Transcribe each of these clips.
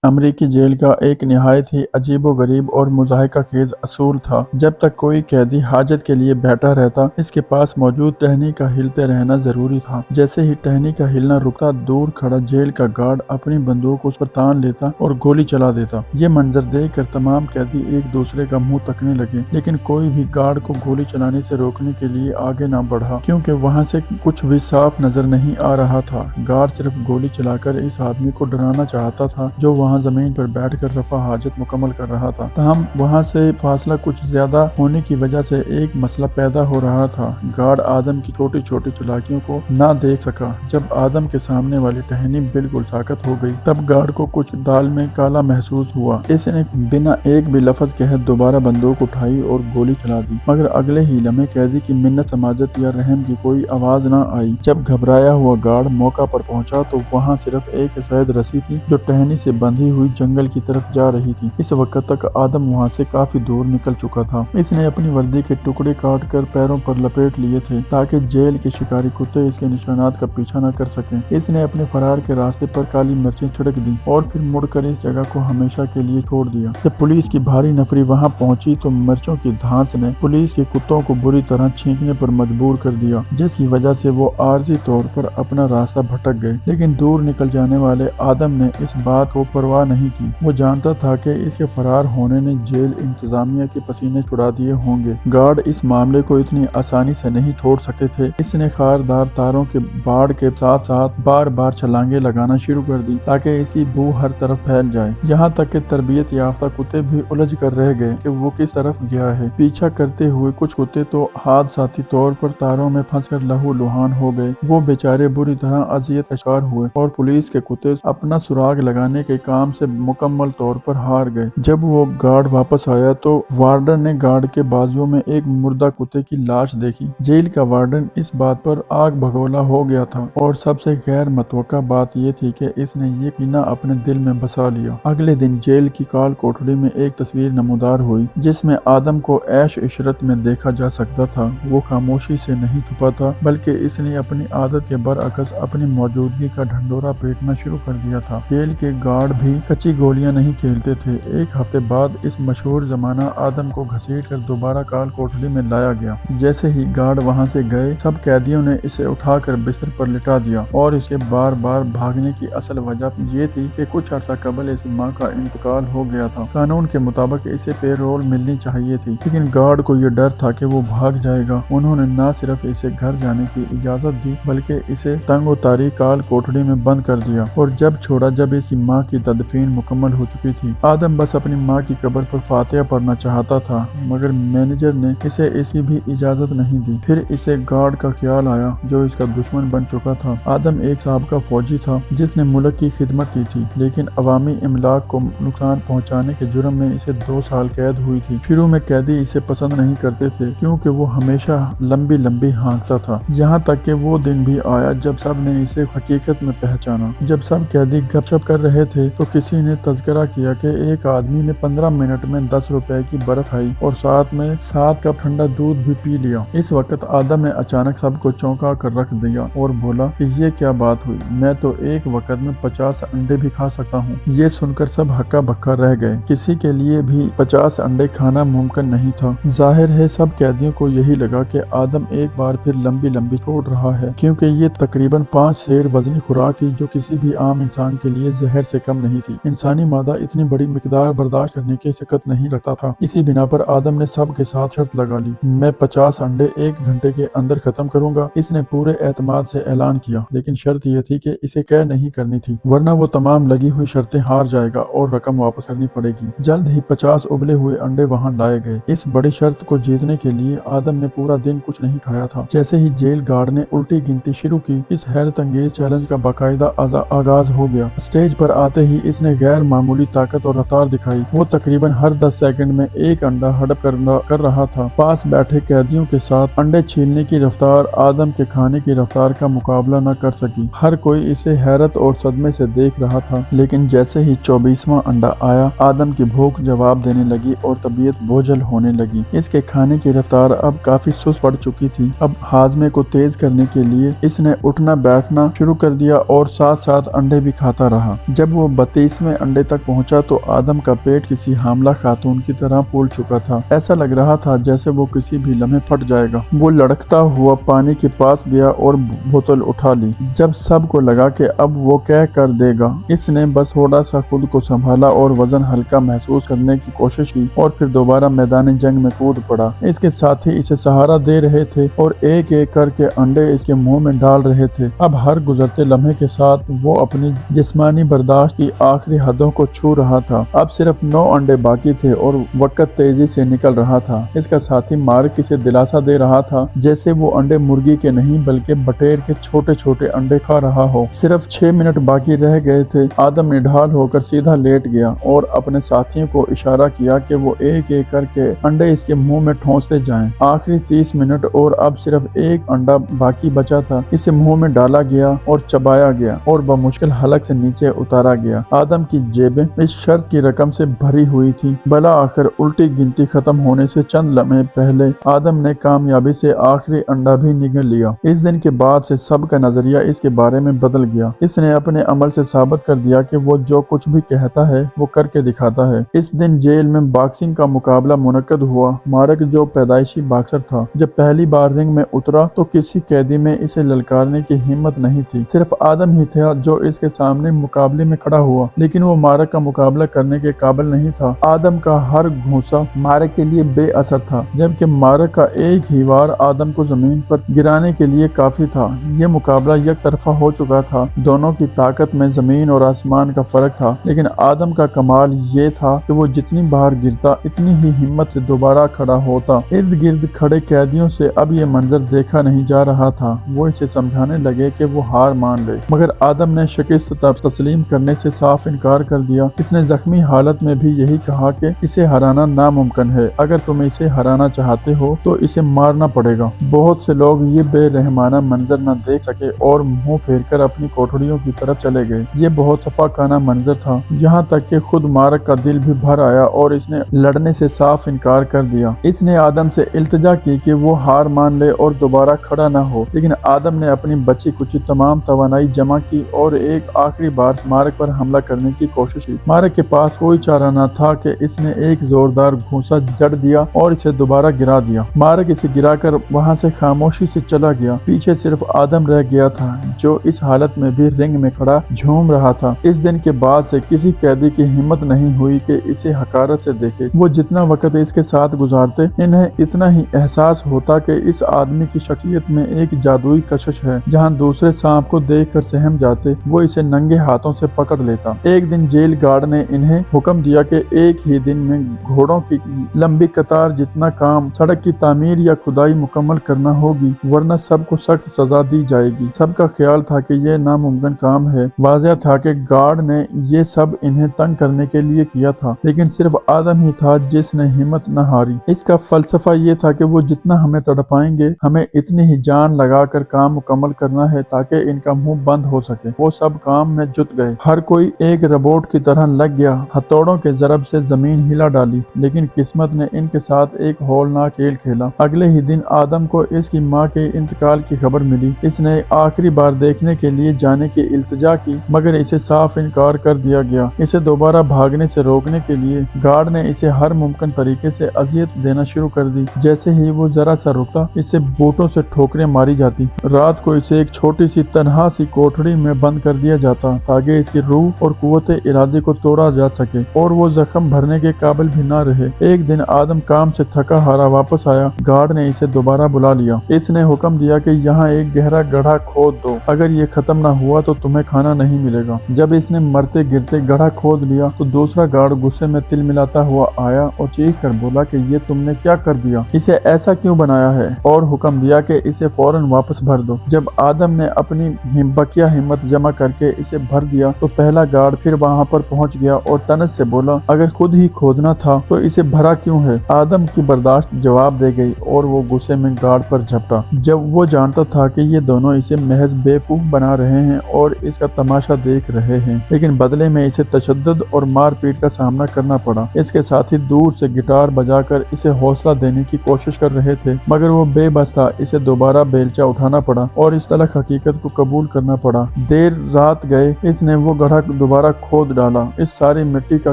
امریکی جیل کا ایک نہایت ہی عجیب و غریب اور مضحکہ خیز اصول تھا۔ جب تک کوئی قیدی حاجت کے لیے بیٹھا رہتا، اس کے پاس موجود ٹہنی کا ہلتے رہنا ضروری تھا۔ جیسے ہی ٹہنی کا ہلنا رکتا، دور کھڑا جیل کا گارڈ اپنی بندوق اس پر تان لیتا اور گولی چلا دیتا۔ یہ منظر دیکھ کر تمام قیدی ایک دوسرے کا منہ تکنے لگے، لیکن کوئی بھی گارڈ کو گولی چلانے سے روکنے کے لیے آگے نہ بڑھا، کیونکہ وہاں سے کچھ بھی صاف نظر نہیں آ رہا تھا۔ گارڈ صرف گولی چلا کر اس آدمی کو ڈرانا چاہتا تھا جو وہاں زمین پر بیٹھ کر رفع حاجت مکمل کر رہا تھا۔ تاہم وہاں سے فاصلہ کچھ زیادہ ہونے کی وجہ سے ایک مسئلہ پیدا ہو رہا تھا۔ گارڈ آدم کی چھوٹی چھوٹی چالاکیوں کو نہ دیکھ سکا۔ جب آدم کے سامنے والی ٹہنی بالکل ساکت ہو گئی، تب گارڈ کو کچھ دال میں کالا محسوس ہوا۔ اس نے بنا ایک بھی لفظ کہے دوبارہ بندوق اٹھائی اور گولی چلا دی، مگر اگلے ہی لمحے قیدی کی منت سماجت یا رحم کی کوئی آواز نہ آئی۔ جب گھبرایا ہوا گارڈ موقع پر پہنچا تو وہاں صرف ایک سفید رسی تھی جو ٹہنی سے بندھی ہوئی جنگل کی طرف جا رہی تھی۔ اس وقت تک آدم وہاں سے کافی دور نکل چکا تھا۔ اس نے اپنی وردی کے ٹکڑے کاٹ کر پیروں پر لپیٹ لیے تھے تاکہ جیل کے شکاری کتے اس کے نشانات کا پیچھا نہ کر سکیں۔ اس نے اپنے فرار کے راستے پر کالی مرچیں چھڑک دیں اور پھر مڑ کر اس جگہ کو ہمیشہ کے لیے چھوڑ دیا۔ جب پولیس کی بھاری نفری وہاں پہنچی تو مرچوں کی دھانس نے پولیس کے کتوں کو بری طرح چھینکنے پر مجبور کر دیا، جس کی وجہ سے وہ عارضی طور پر اپنا راستہ بھٹک گئے۔ لیکن دور نکل جانے والے آدم نے اس بات کو پرواہ نہیں کی۔ وہ جانتا تھا کہ اس کے فرار ہونے نے جیل انتظامیہ کے پسینے چھڑا دیے ہوں گے۔ گارڈ اس معاملے کو اتنی آسانی سے نہیں چھوڑ سکتے تھے۔ اس نے خاردار تاروں کے باڑ کے ساتھ ساتھ بار بار چھلانگیں لگانا شروع کر دی تاکہ اس کی بو ہر طرف پھیل جائے۔ یہاں تک کہ تربیت یافتہ کتے بھی الجھ کر رہ گئے کہ وہ کس طرف گیا ہے۔ پیچھا کرتے ہوئے کچھ کتے تو حادثاتی طور پر تاروں میں پھنس کر لہو لہان ہو گئے۔ وہ بیچارے بری طرح اذیت کا شکار ہوئے اور پولیس کے کتے اپنا سراغ لگانے کے کام سے مکمل طور پر ہار گئے۔ جب وہ گارڈ واپس آیا تو وارڈن نے گارڈ کے بازوؤں میں ایک مردہ کتے کی لاش دیکھی۔ جیل کا وارڈن اس بات پر آگ بھگولا ہو گیا تھا، اور سب سے غیر متوقع بات یہ تھی کہ اس نے یہ کینہ اپنے دل میں بسا لیا۔ اگلے دن جیل کی کال کوٹڑی میں ایک تصویر نمودار ہوئی جس میں آدم کو عیش عشرت میں دیکھا جا سکتا تھا۔ وہ خاموشی سے نہیں چھپا تھا، بلکہ اس نے اپنی عادت کے برعکس اپنی موجودگی کا ڈھنڈورا پیٹنا شروع کر دیا تھا۔ جیل کے گارڈ بھی کچی گولیاں نہیں کھیلتے تھے۔ ایک ہفتے بعد اس مشہور زمانہ آدم کو گھسیٹ کر دوبارہ کال کوٹڑی میں لایا گیا۔ جیسے ہی گارڈ وہاں سے گئے، سب قیدیوں نے اسے اٹھا کر بستر پر لٹا دیا، اور اس کے بار بار بھاگنے کی اصل وجہ یہ تھی کہ کچھ عرصہ قبل اس ماں کا انتقال ہو گیا تھا۔ قانون کے مطابق اسے پے رول ملنی چاہیے تھی، لیکن گارڈ کو یہ ڈر تھا کہ وہ بھاگ جائے گا۔ انہوں نے نہ صرف اسے گھر جانے کی اجازت دی، بلکہ اسے تنگ و تاریک کال کوٹڑی میں بند کر دیا اور جب چھوڑا جب اس کی ماں کی تدفین مکمل ہو چکی تھی۔ آدم بس اپنی ماں کی قبر پر فاتحہ پڑھنا چاہتا تھا، مگر مینیجر نے اسے اس کی بھی اجازت نہیں دی۔ پھر اسے گارڈ کا خیال آیا جو اس کا دشمن بن چکا تھا۔ آدم ایک سابقہ فوجی تھا جس نے ملک کی خدمت کی تھی، لیکن عوامی املاک کو نقصان پہنچانے کے جرم میں اسے 2 سال قید ہوئی تھی۔ شروع میں قیدی اسے پسند نہیں کرتے تھے کیونکہ وہ ہمیشہ لمبی لمبی ہانکتا تھا، یہاں تک کہ وہ دن بھی آیا جب سب نے اسے حقیقت میں پہچانا۔ جب سب قیدی گپ شپ کر رہے تھے تو کسی نے تذکرہ کیا کہ ایک آدمی نے 15 منٹ میں 10 روپے کی برف کھائی اور ساتھ میں 7 کپ ٹھنڈا دودھ بھی پی لیا۔ اس وقت آدم نے اچانک سب کو چونکا کر رکھ دیا اور بولا کہ یہ کیا بات ہوئی، میں تو ایک وقت میں 50 انڈے بھی کھا سکتا ہوں۔ یہ سن کر سب ہکا بکا رہ گئے، کسی کے لیے بھی 50 انڈے کھانا ممکن نہیں تھا۔ ظاہر ہے سب قیدیوں کو یہی لگا کہ آدم ایک بار پھر لمبی لمبی چھوڑ رہا ہے، کیونکہ یہ تقریباً 5 سیر وزنی خوراک تھی جو کسی بھی عام انسان کے لیے زہر سے کم نہیں تھی۔ انسانی معدہ اتنی بڑی مقدار برداشت کرنے کی شکت نہیں رکھتا تھا۔ اسی بنا پر آدم نے سب کے ساتھ شرط لگا لی، میں 50 انڈے 1 گھنٹے کے اندر ختم کروں گا۔ اس نے پورے اعتماد سے اعلان کیا، لیکن شرط یہ تھی کہ اسے کہہ نہیں کرنی تھی، ورنہ وہ تمام لگی ہوئی شرطیں ہار جائے گا اور رقم واپس کرنی پڑے گی۔ جلد ہی 50 ابلے ہوئے انڈے وہاں لائے گئے۔ اس بڑی شرط کو جیتنے کے لیے آدم نے پورا دن کچھ نہیں کھایا تھا۔ جیسے ہی جیل گارڈ نے الٹی گنتی شروع کی، اس حیرت انگیز چیلنج کا باقاعدہ آغاز ہو گیا۔ اسٹیج پر آتے ہی اس نے غیر معمولی طاقت اور رفتار دکھائی۔ وہ تقریباً ہر 10 سیکنڈ میں ایک انڈا ہڑپ کر رہا تھا۔ پاس بیٹھے قیدیوں کے ساتھ انڈے چھیلنے کی رفتار آدم کے کھانے کی رفتار کا مقابلہ نہ کر سکی۔ ہر کوئی اسے حیرت اور صدمے سے دیکھ رہا تھا، لیکن جیسے ہی 24واں انڈا آیا، آدم کی بھوک جواب دینے لگی اور طبیعت بوجھل ہونے لگی۔ اس کے کھانے کی رفتار اب کافی سست پڑ چکی تھی۔ اب ہاضمے کو تیز کرنے کے لیے اس نے اٹھنا بیٹھنا شروع کر دیا اور ساتھ ساتھ انڈے بھی کھاتا رہا۔ جب وہ जब 30वें अंडे तक पहुंचा तो आदम का पेट किसी हामला खातून की तरह फूल चुका था। ऐसा लग रहा था जैसे वो किसी भी लम्हे फट जाएगा। वो लड़खता हुआ पानी के पास गया और बोतल उठा ली। जब सबको लगा कि अब वो क्या कर देगा, इसने बस थोड़ा सा खुद को संभाला और वजन हल्का महसूस करने की कोशिश की और फिर दोबारा मैदान जंग में कूद पड़ा। इसके साथी इसे सहारा दे रहे थे और एक एक करके अंडे इसके मुंह में डाल रहे थे। अब हर गुजरते लम्हे के साथ वो अपनी जिस्मानी बर्दाश्त की आखिरी हदों को छू रहा था। अब सिर्फ 9 अंडे बाकी थे और वक्त तेजी से निकल रहा था। इसका साथी मार्क इसे दिलासा दे रहा था जैसे वो अंडे मुर्गी के नहीं बल्कि बटेर के छोटे छोटे अंडे खा रहा हो। सिर्फ 6 मिनट बाकी रह गए थे। आदम निढाल होकर सीधा लेट गया और अपने साथियों को इशारा किया कि वो एक एक करके अंडे इसके मुंह में ठोंसते जाएं। आखिरी 30 मिनट और अब सिर्फ एक अंडा बाकी बचा था। इसे मुंह में डाला गया और चबाया गया और बमुश्किल हलक से नीचे उतारा गया। आदम की जेबें इस शर्त की रकम से भरी हुई थी। भला आखिर उल्टी गिनती खत्म होने से चंद लम्हे पहले आदम ने कामयाबी से आखिरी अंडा भी निगल लिया। इस दिन के बाद से सबका नजरिया इसके बारे में बदल गया। इसने अपने अमल से साबित कर दिया कि वो जो कुछ भी कहता है वो करके दिखाता है। इस दिन जेल में बॉक्सिंग का मुकाबला मुनक्कद हुआ। मार्क जो पैदाइशी बॉक्सर था, जब पहली बार रिंग में उतरा तो किसी कैदी में इसे ललकारने की हिम्मत नहीं थी। सिर्फ आदम ही था जो इसके सामने मुकाबले में खड़ा हुआ, लेकिन वो मार्क का मुकाबला करने के काबिल नहीं था। आदम का हर घूंसा मार्क के लिए बेअसर था, जबकि मार्क का एक ही वार आदम को जमीन पर गिराने के लिए काफी था। ये मुकाबला एक तरफा हो चुका था। दोनों की ताकत में जमीन और आसमान का फर्क था, लेकिन आदम का कमाल ये था कि वो जितनी बार गिरता इतनी ही हिम्मत से दोबारा खड़ा होता। इर्द गिर्द खड़े कैदियों से अब ये मंजर देखा नहीं जा रहा था। वो इसे समझाने लगे कि वो हार मान ले, मगर आदम ने शिकस्त तस्लीम करने से साफ इनकार कर दिया। इसने जख्मी हालत में भी यही कहा कि इसे हराना नामुमकिन है। अगर तुम इसे हराना चाहते हो तो इसे मारना पड़ेगा। बहुत से लोग ये बेरहमाना मंजर न देख सके और मुंह फेरकर अपनी कोठरियों की तरफ चले गए। ये बहुत सफाकाना मंजर था, यहाँ तक कि खुद मार्क का दिल भी भर आया और इसने लड़ने से साफ इनकार कर दिया। इसने आदम से इल्तिजा की कि वो हार मान ले और दोबारा खड़ा न हो, लेकिन आदम ने अपनी बची कुची तमाम तवानाई जमा की और एक आखिरी बार मार्क पर हमला करने की कोशिश की। मार्क के पास कोई चारा न था कि इसने एक जोरदार घूंसा जड़ दिया और इसे दोबारा गिरा दिया। मार्क इसे गिराकर वहां से खामोशी से चला गया। पीछे सिर्फ आदम रह गया था, जो इस हालत में भी रिंग में खड़ा झूम रहा था। इस दिन के बाद से किसी कैदी की हिम्मत नहीं हुई कि इसे हकारत से देखे। वो जितना वक्त इसके साथ गुजारते, इन्हें इतना ही एहसास होता कि इस आदमी की शख्सियत में एक जादुई कशिश है। जहाँ दूसरे सांप को देख कर सहम जाते, वो इसे नंगे हाथों से पकड़ लेता। एक दिन जेल गार्ड ने इन्हें हुक्म दिया कि एक ही दिन में घोड़ों की लंबी कतार जितना काम सड़क की तामीर या खुदाई मुकम्मल करना होगी, वरना सबको सख्त सजा दी जाएगी। सबका ख्याल था कि यह नामुमकिन काम है। वाज़ेह था कि गार्ड ने ये सब इन्हें तंग करने के लिए किया था, लेकिन सिर्फ आदम ही था जिसने हिम्मत न हारी। इसका फलसफा ये था कि वो जितना हमें तड़पाएंगे, हमें इतनी ही जान लगाकर काम मुकम्मल करना है ताकि इनका मुंह बंद हो सके। वो सब काम में जुट गए। हर कोई एक रोबोट की तरह लग गया। हथौड़ों के ज़रब से जमीन हिला डाली, लेकिन किस्मत ने इनके साथ एक हौलनाक खेल खेला। अगले ही दिन आदम को इसकी माँ के इंतकाल की खबर मिली। इसने आखिरी बार देखने के लिए जाने की इल्तिजा की, मगर इसे साफ इनकार कर दिया गया। इसे दोबारा भागने से रोकने के लिए गार्ड ने इसे हर मुमकिन तरीके से अजियत देना शुरू कर दी। जैसे ही वो जरा सा रुकता, इसे बूटों से ठोकरें मारी जाती। रात को इसे एक छोटी सी तन्हा सी कोठड़ी में बंद कर दिया जाता ताकि इसकी रूह और कुव्वत इरादे को तोड़ा जा सके और वो जख्म भरने के काबिल भी ना रहे। एक दिन आदम काम से थका हारा वापस आया। गार्ड ने इसे दोबारा बुला लिया। इसने हुक्म दिया कि यहाँ एक गहरा गड्ढा खोद दो, अगर ये खत्म ना हुआ तो तुम्हें खाना नहीं मिलेगा। जब इसने मरते गिरते गड्ढा खोद लिया तो दूसरा गार्ड गुस्से में तिल मिलाता हुआ आया और चीख कर बोला कि ये तुमने क्या कर दिया, इसे ऐसा क्यों बनाया है, और हुक्म दिया कि इसे फौरन वापस भर दो। जब आदम ने अपनी बकिया हिम्मत जमा करके इसे भर दिया तो पहला गार्ड फिर वहाँ पर पहुँच गया और तनस से बोला, अगर खुद ही खोदना था तो इसे भरा क्यों है। आदम की बर्दाश्त जवाब दे गई और वो गुस्से में गार्ड पर झपटा। जब वो जानता था कि ये दोनों इसे महज बेवकूफ बना रहे हैं और इसका तमाशा देख रहे हैं, लेकिन बदले में इसे तशद्दुद और मारपीट का सामना करना पड़ा। इसके साथी दूर से गिटार बजाकर इसे हौसला देने की कोशिश कर रहे थे, मगर वो बेबस था। इसे दोबारा बेलचा उठाना पड़ा और इस तलख हकीकत को कबूल करना पड़ा। देर रात गए इसने वो गड्ढा दोबारा खोद डाला। इस सारी मिट्टी का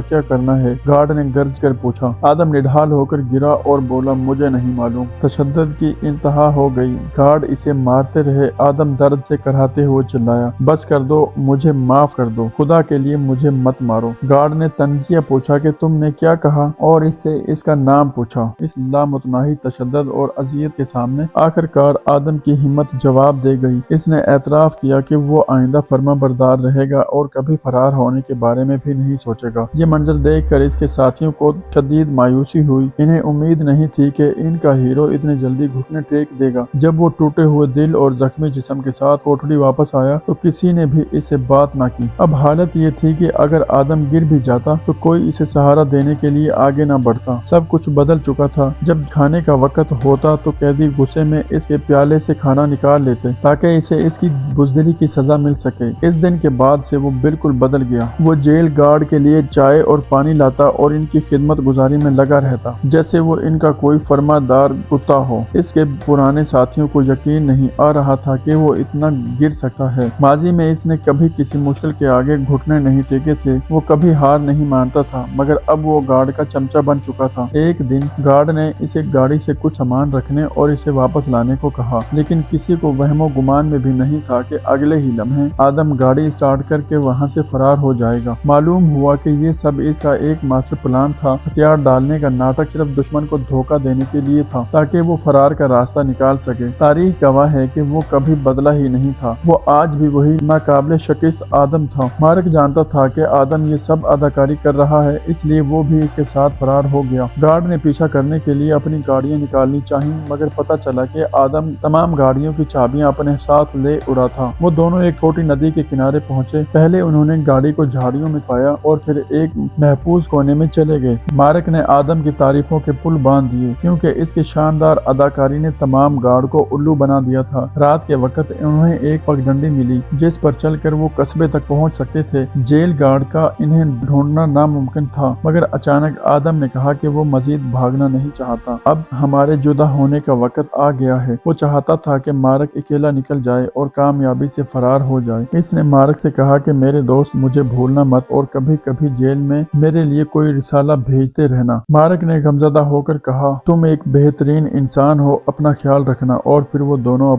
क्या करना है? गार्ड ने गर्ज कर पूछा। आदम निढाल होकर गिरा और बोला, मुझे नहीं मालूम। तशद्दुद की इंतहा हो गई। गार्ड इसे मारते रहे। आदम दर्द से कराहते हुए चिल्लाया, बस कर दो, मुझे माफ कर दो, खुदा के लिए मुझे मत मारो। गार्ड ने तंजिया पूछा कि तुमने क्या कहा और इससे इसका नाम पूछा। इस लामुतनाही तशद्दुद और अजियत के सामने आखिरकार आदम की हिम्मत जवाब दे गई। इसने एतराफ किया कि वो आइंदा फर्माबरदार रहेगा और कभी फरार होने के बारे में भी नहीं सोचेगा। ये मंजर देखकर इसके साथियों को शदीद मायूसी हुई। इन्हें उम्मीद नहीं थी कि इनका हीरो इतने जल्दी घुटने टेक देगा। जब वो टूटे हुए दिल और जख्मी जिस्म के साथ कोठड़ी वापस आया तो किसी ने भी इससे बात ना की। अब हालत ये थी कि अगर आदम गिर भी जाता तो कोई इसे सहारा देने के लिए आगे ना बढ़ता। सब कुछ बदल चुका था। जब खाने का वक्त होता तो कैदी गुस्से में इसके प्याले से खाना निकाल लेते ताकि इसे इसकी बुज़दिली की सजा मिल सके। इस दिन के बाद से वो बिल्कुल बदल गया। वो जेल गार्ड के लिए चाय और पानी लाता और इनकी खिदमत गुजारी में लगा रहता जैसे वो इनका कोई फरमादार कुत्ता हो। इसके पुराने साथियों को यकीन नहीं आ रहा था कि वो इतना गिर सकता है। माजी में इसने कभी किसी मुश्किल के आगे घुटने नहीं टेके थे। वो कभी हार नहीं मानता था, मगर अब वो गार्ड का चमचा बन चुका था। एक दिन गार्ड ने इसे गाड़ी से कुछ सामान रखने और इसे वापस लाने को कहा, लेकिन किसी को वहमो गुमान में भी नहीं था कि अगले ही लम्हे आदम गाड़ी स्टार्ट करके वहाँ से फरार हो जाएगा। मालूम हुआ कि ये सब इसका एक मास्टर प्लान था। हथियार डालने का नाटक सिर्फ दुश्मन को धोखा देने के लिए था ताकि वो फरार का रास्ता निकाल सके। तारीख गवाह है कि वो कभी बदला ही नहीं था। वो आज भी वही नाकाबिले शिकस्त आदम था। मार्क जानता था कि आदम ये सब अदाकारी कर रहा है, इसलिए वो भी इसके साथ फरार हो गया। गार्ड ने पीछा करने के लिए अपनी गाड़ियां निकालनी चाहिए, मगर पता चला कि आदम तमाम गाड़ियों की चाबियां अपने साथ ले उड़ा था। वो दोनों एक छोटी नदी के किनारे पहुंचे। पहले उन्होंने गाड़ी को झाड़ियों में पाया और फिर एक महफूज कोने में चले गए। मार्क ने आदम की तारीफों के पुल बांध दिए क्योंकि इसकी शानदार अदाकारी ने तमाम गार्ड को उल्लू बना दिया था। रात के वक्त उन्हें एक पगडंडी मिली जिस पर चलकर वो कस्बे तक पहुंच सकते थे। जेल गार्ड का इन्हें ढूंढना नामुमकिन था, मगर अचानक आदम ने कहा कि वो मजीद भागना नहीं चाहता। अब हमारे जुदा होने का वक्त आ गया है। वो चाहता था कि मार्क अकेला निकल जाए और कामयाबी से फरार हो जाए। इसने मार्क से कहा कि मेरे दोस्त, मुझे भूलना मत और कभी कभी जेल में मेरे लिए कोई रिसाला भेजते रहना। मार्क ने गमज़दा होकर कहा, तुम एक बेहतरीन इंसान हो, अपना ख्याल रखना। और फिर वो दोनों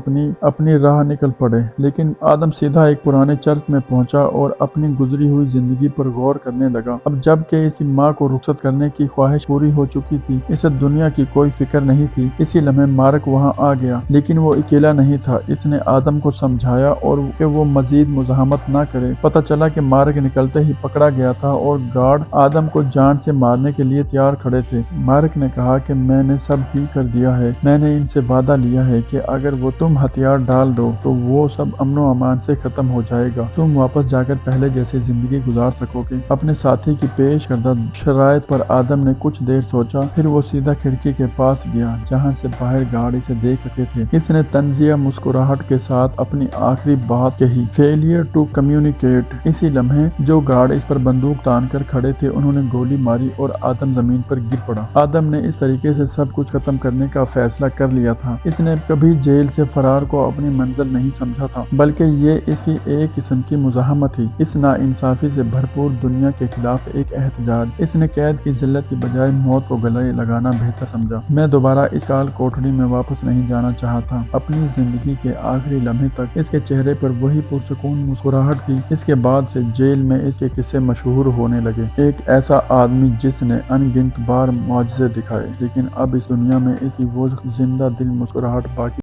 अपनी राह निकल पड़े। लेकिन आदम सीधा एक पुराने चर्च में पहुंचा और अपनी गुजरी हुई जिंदगी पर गौर करने लगा। अब जबकि इसकी माँ को रुखसत करने की ख्वाहिश पूरी हो चुकी थी, इसे दुनिया की कोई फिक्र नहीं थी। इसी लम्हे मार्क वहाँ आ गया, लेकिन वो अकेला नहीं था। इसने आदम को समझाया और कि वो मजीद मुज़ाहमत ना करे। पता चला कि मार्क निकलते ही पकड़ा गया था और गार्ड आदम को जान से मारने के लिए तैयार खड़े थे। मार्क ने कहा कि मैंने सब ठीक कर दिया है। मैंने इनसे वादा लिया है कि अगर वो तुम हथियार डाल दो तो वो सब अमनो अमान से खत्म हो जाएगा। तुम वापस जाकर पहले जैसी जिंदगी गुजार सकोगे। अपने साथी की पेश करदा शराइत पर आदम ने कुछ देर सोचा, फिर वो सीधा खिड़की के पास गया जहाँ से बाहर गाड़ी से देख सकते थे। इसने तंजिया मुस्कुराहट के साथ अपनी आखिरी बात कही, फेलियर टू कम्युनिकेट। इसी लम्हे जो गार्ड इस पर बंदूक तान कर खड़े थे उन्होंने गोली मारी और आदम जमीन पर गिर पड़ा। आदम ने इस तरीके से सब कुछ खत्म करने का फैसला कर लिया था। इसने कभी जेल से फरार को अपनी मंजिल नहीं समझा था, बल्कि ये इसकी एक किस्म की मुज़ाहमत थी। इस नाइंसाफी से भरपूर दुनिया के खिलाफ एक एहतजाज। इसने कैद की जिल्लत की बजाय मौत को गले लगाना बेहतर समझा। मैं दोबारा इस काल कोठरी में वापस नहीं जाना चाहता। अपनी जिंदगी के आखिरी लम्हे तक इसके चेहरे पर वही पुरसुकून मुस्कुराहट थी। इसके बाद से जेल में इसके किस्से मशहूर होने लगे। एक ऐसा आदमी जिसने अनगिनत बार मौजज़े दिखाए, लेकिन अब इस दुनिया में इसकी वो जिंदा दिल मुस्कुराहट बाकी